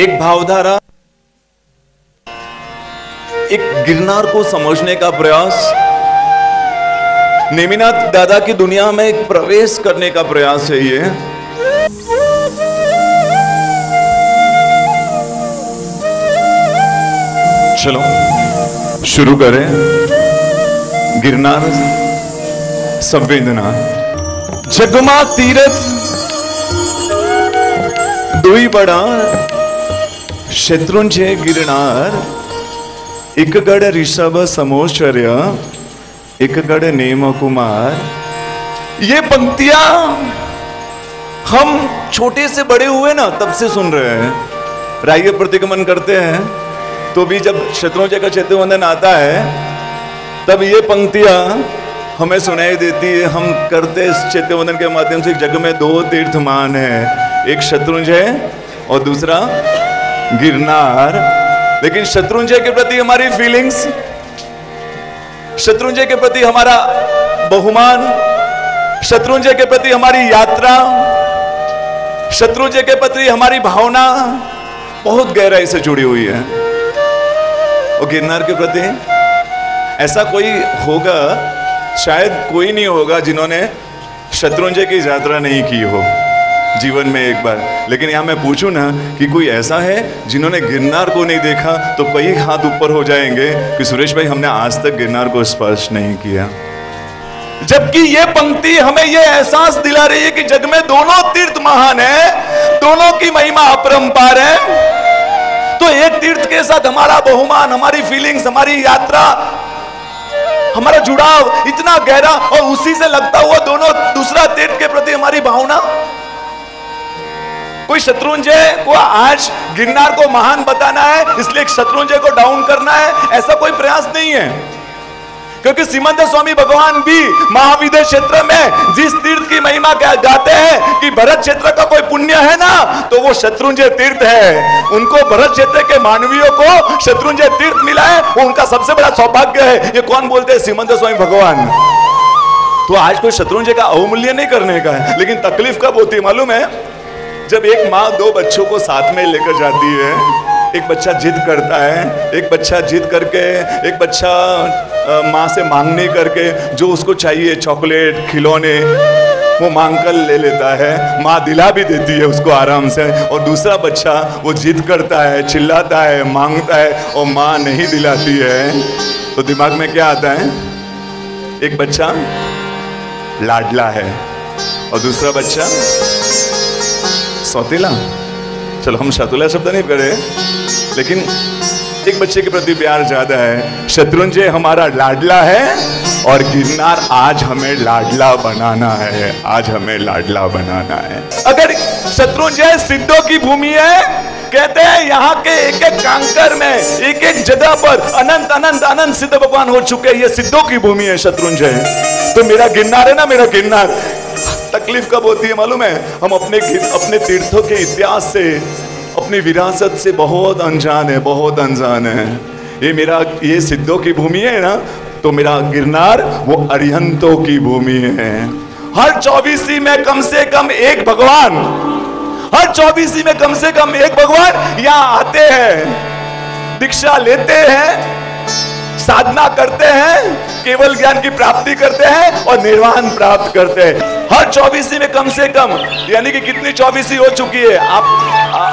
एक भावधारा, एक गिरनार को समझने का प्रयास, नेमिनाथ दादा की दुनिया में एक प्रवेश करने का प्रयास है ये। चलो शुरू करें। गिरनार संवेदना। जगमा तीरथ दुई बड़ा शत्रुंजय गिरनार, एकगढ़ ऋषभ समोश्चर्य, एकगढ़ नेम कुमार। ये पंक्तियां हम छोटे से बड़े हुए ना तब से सुन रहे हैं। राय प्रतिगमन करते हैं तो भी जब शत्रुंजय का चैत्यवंदन आता है तब ये पंक्तियां हमें सुनाई देती है। हम करते इस चैत्यवंदन के माध्यम से जग में दो तीर्थमान है, एक शत्रुंजय और दूसरा गिरनार। लेकिन शत्रुंजय के प्रति हमारी फीलिंग्स, शत्रुंजय के प्रति हमारा बहुमान, शत्रुंजय के प्रति हमारी यात्रा, शत्रुंजय के प्रति हमारी भावना बहुत गहराई से जुड़ी हुई है। और गिरनार के प्रति ऐसा कोई होगा, शायद कोई नहीं होगा जिन्होंने शत्रुंजय की यात्रा नहीं की हो जीवन में एक बार। लेकिन यहां मैं पूछूं ना कि कोई ऐसा है जिन्होंने गिरनार को नहीं देखा, तो कई हाथ ऊपर हो जाएंगे कि सुरेश भाई हमने आज तक गिरनार को स्पर्श नहीं किया। जबकि ये पंक्ति हमें ये एहसास दिला रही है कि जग में दोनों तीर्थ महान है, दोनों की महिमा अपरंपार है। तो एक तीर्थ के साथ हमारा बहुमान, हमारी फीलिंग्स, हमारी यात्रा, हमारा जुड़ाव इतना गहरा, और उसी से लगता हुआ दोनों दूसरा तीर्थ के प्रति हमारी भावना। कोई शत्रुंजय को आज गिरनार को महान बताना है इसलिए शत्रुंजय को डाउन करना है, ऐसा कोई प्रयास नहीं है। क्योंकि सीमंत स्वामी भगवान भी महाविद्य क्षेत्र में जिस तीर्थ की महिमा गाते हैं कि भरत क्षेत्र का कोई पुण्य है ना, तो वो शत्रुंजय तीर्थ है। उनको भरत क्षेत्र के मानवियों को शत्रुंजय तीर्थ मिला है, वो उनका सबसे बड़ा सौभाग्य है। ये कौन बोलते हैं? सीमंत स्वामी भगवान। तो आज कोई शत्रुंजय का अवमूल्य नहीं करने का है। लेकिन तकलीफ कब होती है मालूम है? जब एक माँ दो बच्चों को साथ में लेकर जाती है, एक बच्चा जिद करता है, एक बच्चा जिद करके, एक बच्चा माँ से मांगने करके जो उसको चाहिए चॉकलेट, खिलौने, वो मांग कर ले लेता है, माँ दिला भी देती है उसको आराम से। और दूसरा बच्चा वो जिद करता है, चिल्लाता है, मांगता है और माँ नहीं दिलाती है। तो दिमाग में क्या आता है? एक बच्चा लाडला है और दूसरा बच्चा सौतेला। चलो हम सौतेला शब्द नहीं करे, लेकिन एक बच्चे के प्रति प्यार ज्यादा है। शत्रुंजय हमारा लाडला है और गिरनार आज हमें लाडला बनाना है, आज हमें लाडला बनाना है। अगर शत्रुंजय सिद्धों की भूमि है, कहते हैं यहाँ के एक एक कांकर में, एक एक जगह पर अनंत अनंत अनंत सिद्ध भगवान हो चुके हैं। ये सिद्धों की भूमि है शत्रुंजय। तो मेरा गिरनार है ना, मेरा गिरनार। तकलीफ कब होती है मालूम है? हम अपने तीर्थों के इतिहास से, अपनी विरासत से बहुत अनजान है, बहुत अनजान है। ये सिद्धों की भूमि है ना, तो मेरा गिरनार वो अरिहंतों की भूमि है। हर 24 में कम से कम एक भगवान, हर 24 में कम से कम एक भगवान यहाँ आते हैं, दीक्षा लेते हैं, साधना करते हैं, केवल ज्ञान की प्राप्ति करते हैं और निर्वाण प्राप्त करते हैं। हर 24 में कम से कम, यानी कि कितनी 24 हो चुकी है?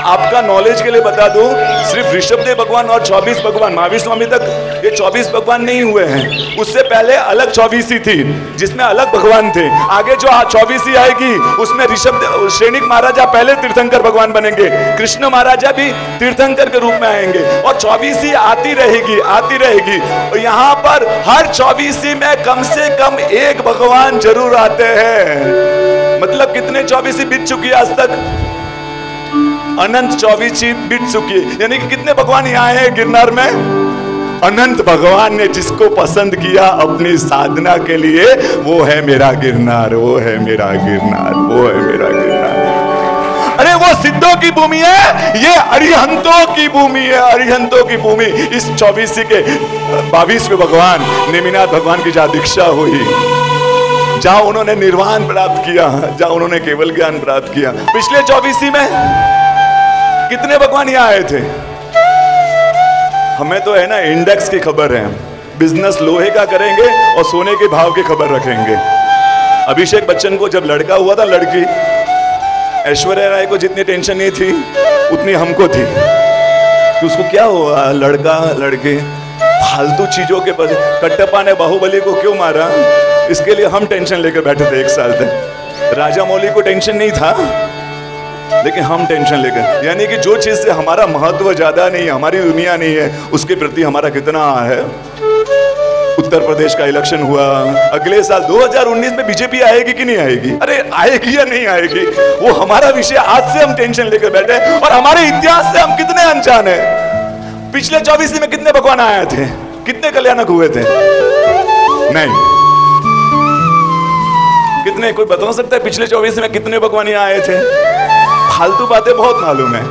आपका नॉलेज के लिए बता दूं, सिर्फ ऋषभदेव भगवान और 24 भगवान, महावीर स्वामी तक ये 24 भगवान नहीं हुए हैं। उससे पहले अलग 24 थी जिसमें अलग भगवान थे। आगे जो 24 आएगी उसमें ऋषभदेव, श्रेणिक महाराजा पहले तीर्थंकर भगवान बनेंगे, कृष्ण महाराजा भी तीर्थंकर के रूप में आएंगे और 24 आती रहेगी, आती रहेगी। और यहाँ पर हर 24 में कम से कम एक भगवान जरूर आते हैं। मतलब कितने 24 बीत चुकी है आज तक? अनंत 24 बीत चुकी है। यानी कि कितने भगवान यहाँ हैं गिरनार में? अनंत भगवान ने जिसको पसंद किया अपनी साधना के लिए, वो है मेरा गिरनार, वो है मेरा गिरनार, वो है मेरा गिरनार। अरे वो सिद्धों की भूमि है, ये अरिहंतों की भूमि है, अरिहंतों की भूमि। इस 24 के 22वें भगवान नेमिनाथ भगवान की जहाँ दीक्षा हुई, जहां उन्होंने निर्वाण प्राप्त किया, जहां उन्होंने केवल ज्ञान प्राप्त किया, पिछले 24 में कितने भगवान यहाँ आए थे? हमें तो है ना इंडेक्स की खबर है, बिजनेस लोहे का करेंगे और सोने के भाव की खबर रखेंगे। अभिषेक बच्चन को जब लड़का हुआ था, लड़की, ऐश्वर्या राय को जितनी टेंशन नहीं थी उतनी हमको थी कि उसको क्या हुआ, लड़का लड़के, फालतू चीजों के पर कट्टप्पा ने बाहुबली को क्यों मारा, इसके लिए हम टेंशन लेकर बैठे थे 1 साल तक। राजा मौली को टेंशन नहीं था, लेकिन हम टेंशन लेकर, यानी कि जो चीज से हमारा महत्व ज्यादा नहीं है, हमारी दुनिया नहीं है, उसके प्रति हमारा कितना है। उत्तर प्रदेश का इलेक्शन हुआ, अगले साल 2019 में बीजेपी आएगी कि नहीं आएगी? अरे आएगी या नहीं आएगी, वो हमारा विषय। आज से हम टेंशन लेकर बैठे और हमारे इतिहास से हम कितने अनजान है। पिछले 24 में कितने भगवान आए थे, कितने कल्याणक हुए थे? नहीं, कितने? कोई बता सकता है पिछले 24 में कितने भगवान यहाँ आए थे? फालतू बातें बहुत मालूम है।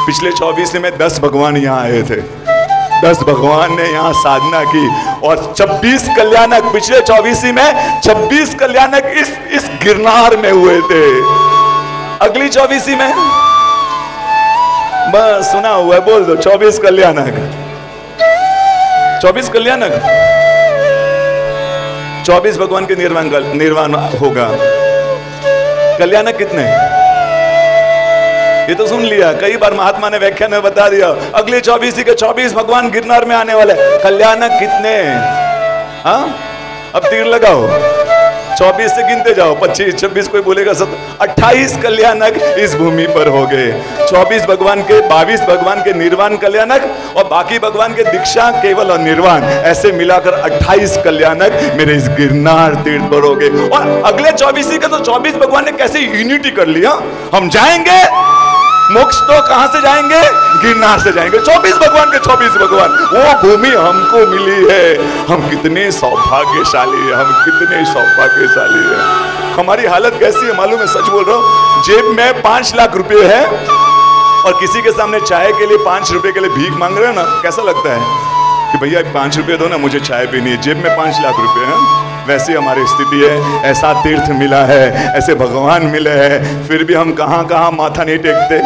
पिछले 24 में 10 भगवान यहाँ आए थे, 10 भगवान ने यहाँ साधना की और 26 कल्याणक, पिछले 24 में 26 कल्याणक इस गिरनार में हुए थे। अगली 24 में बस सुना हुआ है, बोल दो 24 कल्याणक, 24 कल्याणक, 24 भगवान के निर्वाण होगा। कल्याणक कितने? ये तो सुन लिया, कई बार महात्मा ने व्याख्यान में बता दिया, अगले 24 के 24 भगवान गिरनार में आने वाले। कल्याणक कितने? हाँ, अब तीर लगाओ, 24 से गिनते जाओ, 25, 26, कोई बोलेगा 28 कल्याणक इस भूमि पर हो गए। 24 भगवान के, 22 भगवान के निर्वाण कल्याणक और बाकी भगवान के दीक्षा केवल और निर्वाण, ऐसे मिलाकर 28 कल्याणक मेरे इस गिरनार तीर्थ पर हो गए। और अगले 24 के तो 24 भगवान ने कैसे यूनिटी कर लिया, हम जाएंगे मोक्ष तो कहां से जाएंगे? गिरनार से जाएंगे। 24 भगवान के 24 भगवान, वो भूमि हमको मिली है। हम कितने सौभाग्यशाली है, हम कितने सौभाग्यशाली है। हमारी हालत कैसी है मालूम है, सच बोल रहा हूं। जेब में 5 लाख रुपए है और किसी के सामने चाय के लिए 5 रुपए के लिए भीख मांग रहे हो ना, कैसा लगता है कि भैया 5 रुपए दो ना, मुझे चाय पीनी है। जेब में 5 लाख रुपए हैं। वैसी हमारी स्थिति है। ऐसा तीर्थ मिला है, ऐसे भगवान मिले हैं, फिर भी हम कहां कहां माथा नहीं टेकते।